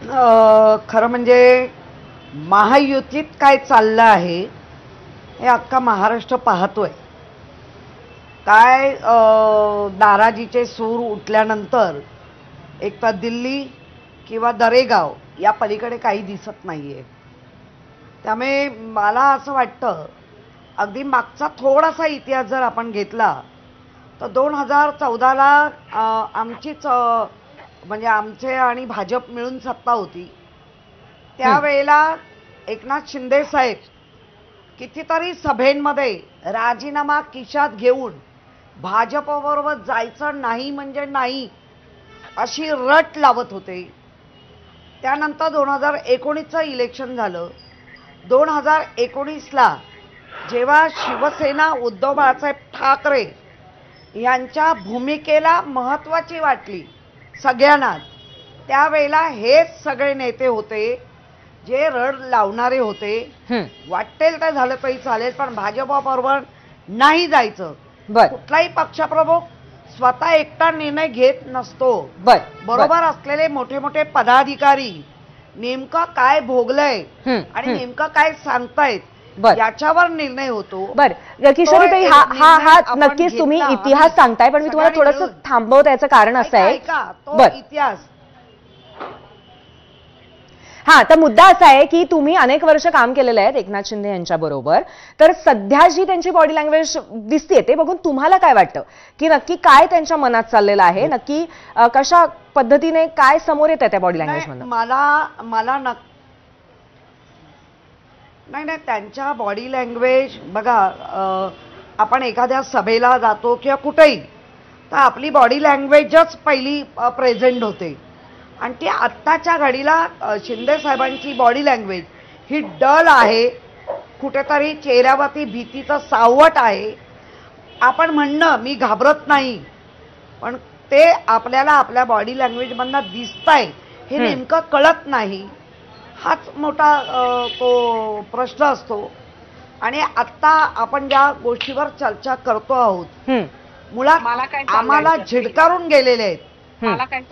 खरं म्हणजे महायुतीत काय चाललं आहे हे अख्खा महाराष्ट्र पाहतोय. काय नाराजीचे सूर उठल्यानंतर एक तर दिल्ली किंवा दरेगाव या पलीकडे काही दिसत नाहीये. त्यामुळे मला असं वाटतं अगदी मागचा थोडासा इतिहास जर आपण घेतला तर 2014ला आमचीच म्हणजे आमचे आणि भाजप मिळून सत्ता होती. त्यावेळेला एकनाथ शिंदे साहेब कितीतरी सभेंमध्ये राजीनामा खिशात घेऊन भाजपबरोबर जायचं नाही म्हणजे नाही अशी रट लावत होते. त्यानंतर 2019चं इलेक्शन झालं. 2019ला जेव्हा शिवसेना उद्धव बाळासाहेब ठाकरे यांच्या भूमिकेला महत्त्वाची वाटली सगळ्यांनाच, त्यावेळेला हेच सगळे नेते होते जे रड लावणारे होते. वाटेल तर झालं तरी चालेल पण भाजपबरोबर नाही जायचं. कुठलाही पक्षप्रमुख स्वतः एकटा निर्णय घेत नसतो. बरोबर असलेले मोठे मोठे पदाधिकारी नेमकं काय भोगलंय आणि नेमकं काय सांगतायत याच्यावर निर्णय होतो. बरं किशोरीताई, हा नक्कीच तुम्ही इतिहास सांगताय पण मी तुम्हाला थोडंसं थांबवत याचं कारण असं आहे. तो इतिहास तर मुद्दा असा आहे की तुम्ही अनेक वर्ष काम केलेलं आहे एकनाथ शिंदे यांच्या बरोबर. तर सध्या जी त्यांची बॉडी लँग्वेज दिसते ते बघून तुम्हाला काय वाटतं की नक्की काय त्यांच्या मनात चाललेलं आहे, नक्की कशा पद्धतीने काय समोर येत आहे त्या बॉडी लँग्वेज मध्ये? मला नाही त्यांच्या बॉडी लँग्वेज बघा, आपण एखाद्या सभेला जातो किंवा कुठेही तर आपली बॉडी लँग्वेजच पहिली प्रेझेंट होते आणि ती आत्ताच्या घडीला शिंदे साहेबांची बॉडी लँग्वेज ही डल आहे. कुठेतरी चेहऱ्यावरती भीतीचं सावट आहे. आपण म्हणणं मी घाबरत नाही पण ते आपल्याला आपल्या बॉडी लँग्वेजमधनं दिसतंय हे नेमकं कळत नाही. हाच मोठा तो प्रश्न असतो. आणि आत्ता आपण ज्या गोष्टीवर चर्चा करतो आहोत मुळात आम्हाला झिडकारून गेलेले आहेत,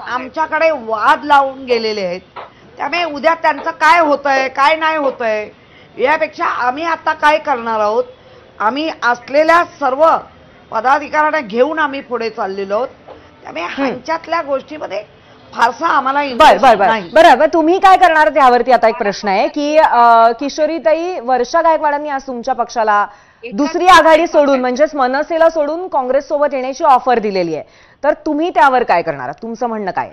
आमच्याकडे वाद लावून गेलेले आहेत. त्यामुळे उद्या त्यांचं काय होतंय काय नाही होतंय यापेक्षा आम्ही आता काय करणार आहोत, आम्ही असलेल्या सर्व पदाधिकाऱ्यांना घेऊन आम्ही पुढे चाललेलो आहोत. त्यामुळे ह्यांच्यातल्या गोष्टीमध्ये फारसा आम्हाला बरं तुम्ही काय करणार यावरती आता एक प्रश्न आहे की किशोरीताई, वर्षा गायकवाडांनी आज तुमच्या पक्षाला दुसरी आघाडी सोडून म्हणजेच मनसेला सोडून काँग्रेस सोबत येण्याची ऑफर दिलेली आहे. तर तुम्ही त्यावर काय करणार, तुमचं म्हणणं काय?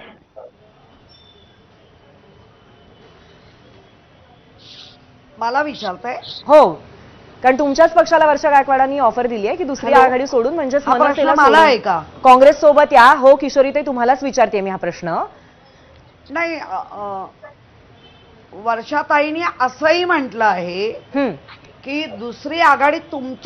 मला विचारताय? हो, कारण तुमच्याच पक्षाला वर्षा गायकवाडांनी ऑफर दिली आहे की दुसरी आघाडी सोडून म्हणजेच मनसेला मला आहे का काँग्रेस सोबत या. हो किशोरीताई, तुम्हालाच विचारते मी हा प्रश्न. नाही, वर्षाताईंनी असंही म्हटलं आहे की दुसरी आघाडी तुमच्या